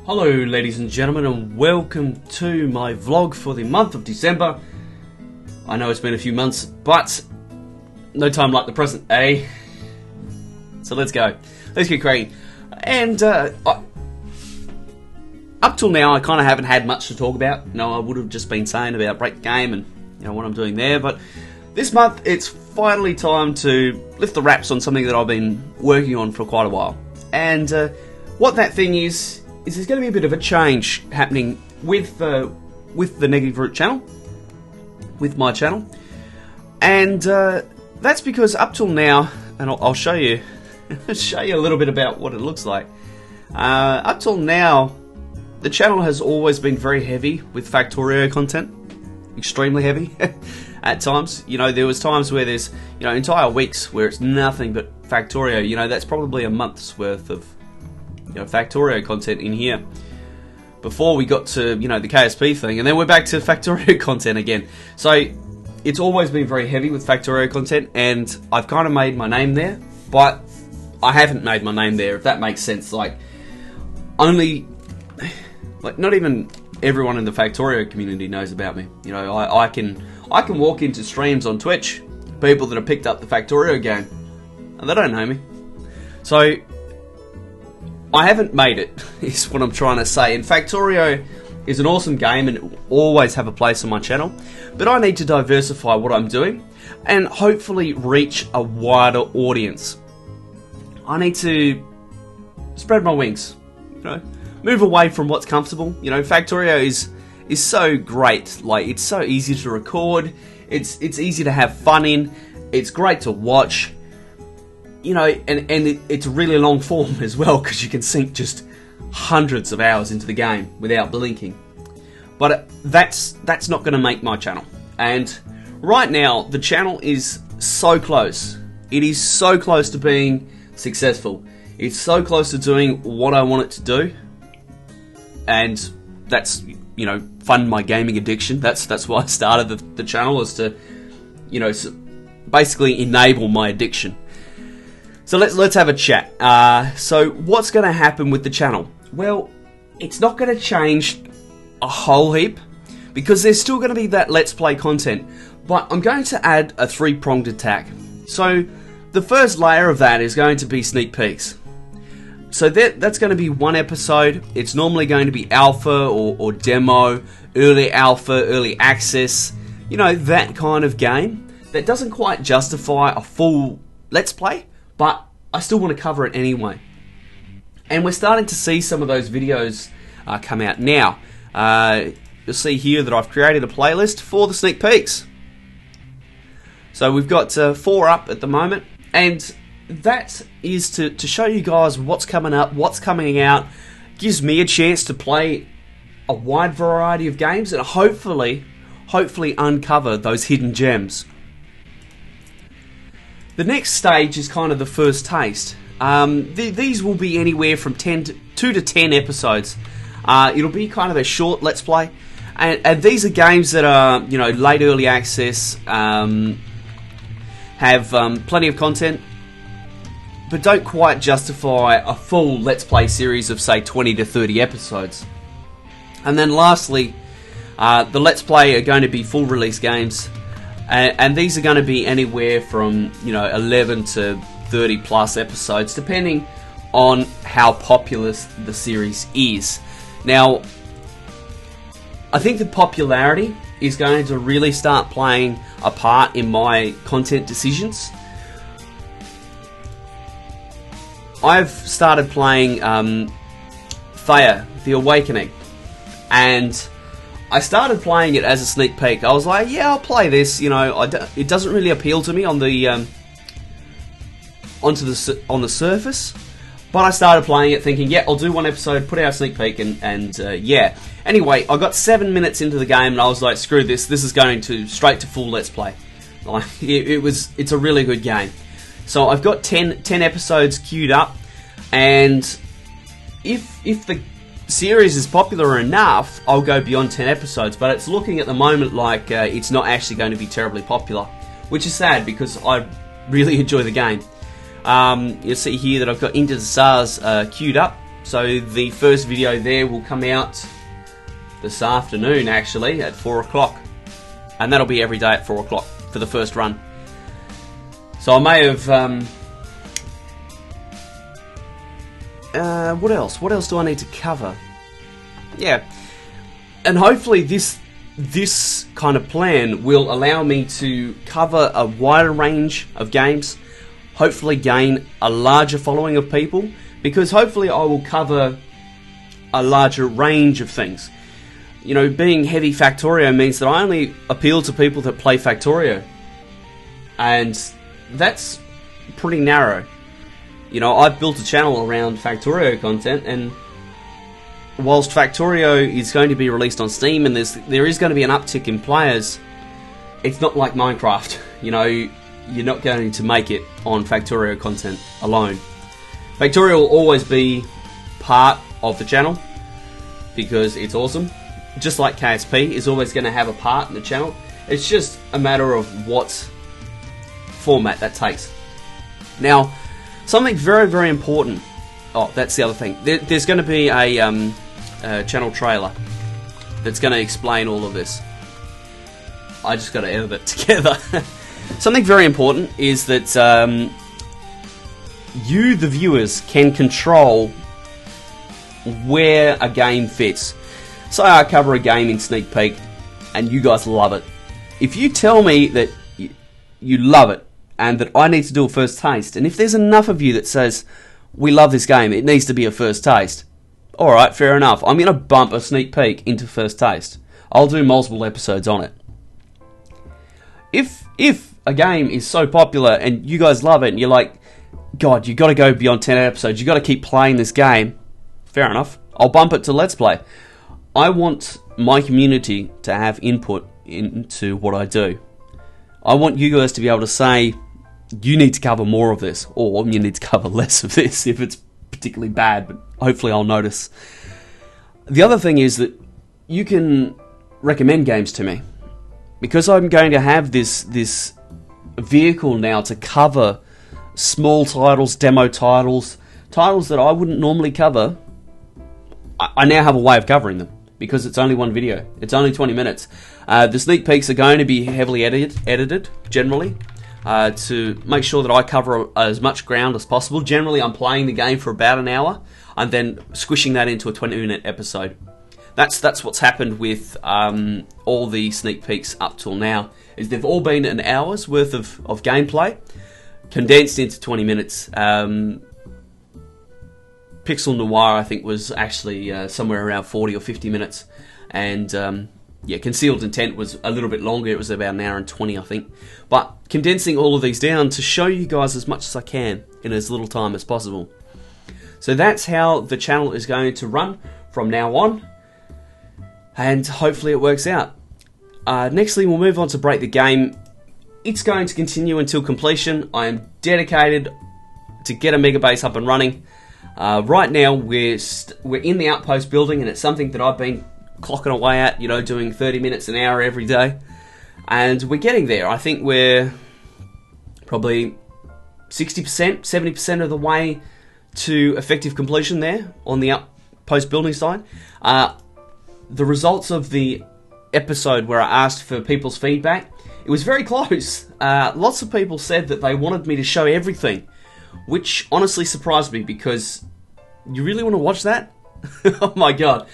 Hello ladies and gentlemen, and welcome to my vlog for the month of December. I know it's been a few months, but no time like the present, eh? So let's go. Let's get cracking. And up till now I kind of haven't had much to talk about. You know, I would have just been saying about Break the Game and what I'm doing there, but this month it's finally time to lift the wraps on something that I've been working on for quite a while. And what that thing is there's going to be a bit of a change happening with the Negative Root channel, with my channel, and that's because up till now, and I'll show you, show you a little bit about what it looks like. Up till now, the channel has always been very heavy with Factorio content, extremely heavy at times. You know, there was times where there's entire weeks where it's nothing but Factorio. You know, that's probably a month's worth of Factorio content in here before we got to the KSP thing, and then we're back to Factorio content again. So it's always been very heavy with Factorio content, and I've kind of made my name there, but I haven't made my name there, if that makes sense. Like, not even everyone in the Factorio community knows about me. You know, I can walk into streams on Twitch, people that have picked up the Factorio game, and they don't know me. So I haven't made it, is what I'm trying to say. And Factorio is an awesome game and it will always have a place on my channel. But I need to diversify what I'm doing and hopefully reach a wider audience. I need to spread my wings, move away from what's comfortable. Factorio is so great. Like, it's so easy to record. It's easy to have fun in. It's great to watch. And it's really long form as well, because you can sink just hundreds of hours into the game without blinking. But that's not going to make my channel. And right now, the channel is so close. It is so close to being successful. It's so close to doing what I want it to do. And that's, fund my gaming addiction. That's why I started the channel, is to, basically enable my addiction. So let's have a chat. So what's going to happen with the channel? Well, it's not going to change a whole heap, because there's still going to be that Let's Play content, but I'm going to add a three-pronged attack. So the first layer of that is going to be sneak peeks. So that's going to be one episode. It's normally going to be alpha or demo, early alpha, early access, that kind of game that doesn't quite justify a full Let's Play, but I still want to cover it anyway. And we're starting to see some of those videos come out now. You'll see here that I've created a playlist for the sneak peeks. So we've got 4 up at the moment, and that is to show you guys what's coming up, what's coming out. Gives me a chance to play a wide variety of games and hopefully uncover those hidden gems. The next stage is kind of the first taste. These will be anywhere from 2 to 10 episodes. It'll be kind of a short Let's Play. And these are games that are, late early access, have plenty of content, but don't quite justify a full Let's Play series of, say, 20 to 30 episodes. And then lastly, the Let's Play are going to be full release games. And these are going to be anywhere from 11 to 30 plus episodes, depending on how popular the series is. Now, I think the popularity is going to really start playing a part in my content decisions. I've started playing Thea, The Awakening, and I started playing it as a sneak peek. I was like, yeah, I'll play this. It doesn't really appeal to me on the on the surface, but I started playing it thinking, yeah, I'll do one episode, put out a sneak peek, and yeah. Anyway, I got 7 minutes into the game, and I was like, screw this. This is going to straight to full Let's Play. Like, it's a really good game. So I've got 10 episodes queued up, and if the series is popular enough, I'll go beyond 10 episodes, but it's looking at the moment like it's not actually going to be terribly popular, which is sad because I really enjoy the game. You'll see here that I've got Into the Stars queued up, So the first video there will come out this afternoon, actually, at 4 o'clock. And that'll be every day at 4 o'clock for the first run. So I may have... what else? What else do I need to cover? Yeah. And hopefully this kind of plan will allow me to cover a wider range of games, hopefully gain a larger following of people, because hopefully I will cover a larger range of things. You know, being heavy Factorio means that I only appeal to people that play Factorio, and that's pretty narrow. You know, I've built a channel around Factorio content, and whilst Factorio is going to be released on Steam and there is going to be an uptick in players, it's not like Minecraft. You know, you're not going to make it on Factorio content alone. Factorio will always be part of the channel because it's awesome. Just like KSP is always going to have a part in the channel. It's just a matter of what format that takes. Now, something very, very important. Oh, that's the other thing. There's going to be a channel trailer that's going to explain all of this. I just got to edit it together. Something very important is that you, the viewers, can control where a game fits. Say I cover a game in Sneak Peek and you guys love it. If you tell me that you love it and that I need to do a first taste, and if there's enough of you that says, we love this game, it needs to be a first taste, alright, fair enough. I'm going to bump a Sneak Peek into first taste. I'll do multiple episodes on it. If a game is so popular and you guys love it and you're like, God, you got to go beyond 10 episodes, you got to keep playing this game, fair enough. I'll bump it to Let's Play. I want my community to have input into what I do. I want you guys to be able to say, you need to cover more of this, or you need to cover less of this if it's particularly bad, but hopefully I'll notice. The other thing is that you can recommend games to me. Because I'm going to have this vehicle now to cover small titles, demo titles, titles that I wouldn't normally cover, I now have a way of covering them. Because it's only one video. It's only 20 minutes. The sneak peeks are going to be heavily edited generally, to make sure that I cover as much ground as possible. Generally, I'm playing the game for about an hour, and then squishing that into a 20-minute episode. That's what's happened with all the sneak peeks up till now. Is they've all been an hour's worth of gameplay, condensed into 20 minutes. Pixel Noir, I think, was actually somewhere around 40 or 50 minutes. And, yeah, Concealed Intent was a little bit longer. It was about an hour and 20, I think. But condensing all of these down to show you guys as much as I can in as little time as possible. So that's how the channel is going to run from now on. And hopefully it works out. Nextly, we'll move on to Break the Game. It's going to continue until completion. I am dedicated to get a mega base up and running. Right now, we're in the outpost building, and it's something that I've been clocking away at, you know, doing 30 minutes an hour every day. And we're getting there. I think we're probably 60%, 70% of the way to effective completion there on the outpost building side. The results of the episode where I asked for people's feedback, it was very close. Lots of people said that they wanted me to show everything, which honestly surprised me, because you really want to watch that? Oh my god.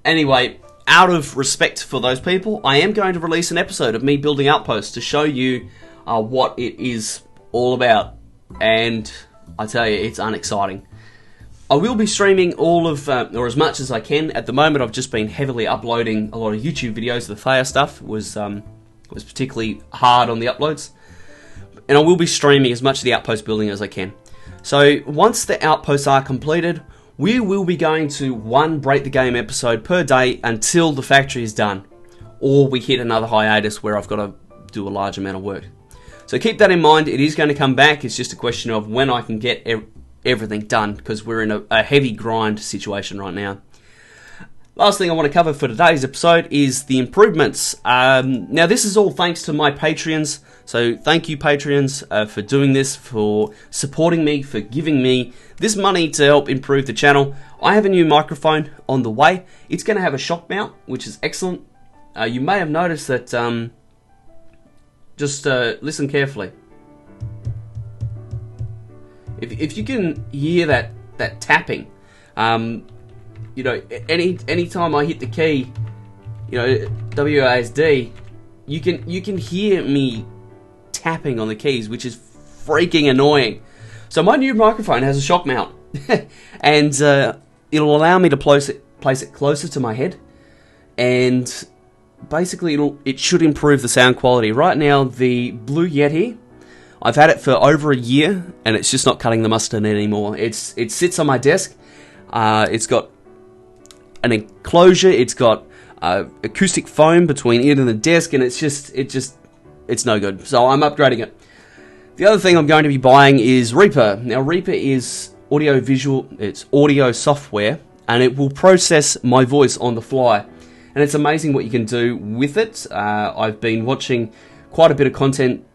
Anyway, out of respect for those people, I am going to release an episode of me building outposts to show you what it is all about. And I tell you, it's unexciting. I will be streaming all of, or as much as I can. At the moment, I've just been heavily uploading a lot of YouTube videos. The Thea stuff was particularly hard on the uploads. And I will be streaming as much of the outpost building as I can. So once the outposts are completed, we will be going to one Break the Game episode per day until the factory is done. Or we hit another hiatus where I've got to do a large amount of work. So keep that in mind. It is going to come back. It's just a question of when I can get everything done, because we're in a heavy grind situation right now. Last thing I want to cover for today's episode is the improvements. Now, this is all thanks to my Patreons. So thank you, Patreons, for doing this, for supporting me, for giving me this money to help improve the channel. I have a new microphone on the way. It's going to have a shock mount, which is excellent. You may have noticed that, just listen carefully. If you can hear that tapping, you know, any time I hit the key, you know, WASD, you can hear me tapping on the keys, which is freaking annoying. So my new microphone has a shock mount, and it'll allow me to place it closer to my head, and basically it should improve the sound quality. Right now, the Blue Yeti, I've had it for over a year, and it's just not cutting the mustard anymore. It sits on my desk. It's got an enclosure. It's got acoustic foam between it and the desk, and it's no good. So I'm upgrading it. The other thing I'm going to be buying is Reaper. Now, Reaper is it's audio software, and it will process my voice on the fly. And it's amazing what you can do with it. I've been watching quite a bit of content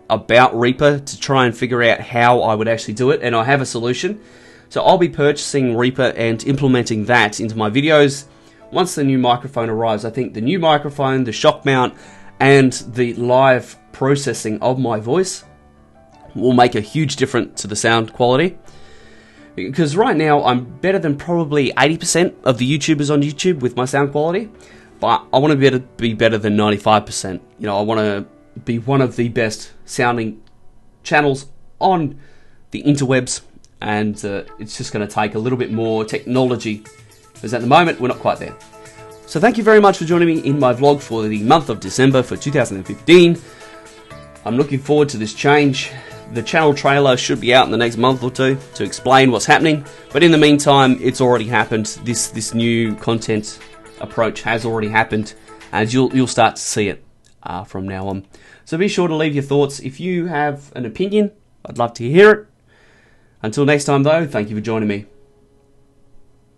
about Reaper to try and figure out how I would actually do it, and I have a solution. So I'll be purchasing Reaper and implementing that into my videos once the new microphone arrives. I think the new microphone, the shock mount, and the live processing of my voice will make a huge difference to the sound quality. Because right now I'm better than probably 80% of the YouTubers on YouTube with my sound quality, but I want to be better than 95%. You know, I want to be one of the best sounding channels on the interwebs. And it's just going to take a little bit more technology, because at the moment we're not quite there. So thank you very much for joining me in my vlog for the month of December for 2015. I'm looking forward to this change. The channel trailer should be out in the next month or two to explain what's happening. But in the meantime, it's already happened. This new content approach has already happened, and you'll start to see it from now on. So be sure to leave your thoughts. If you have an opinion, I'd love to hear it. Until next time, though, thank you for joining me.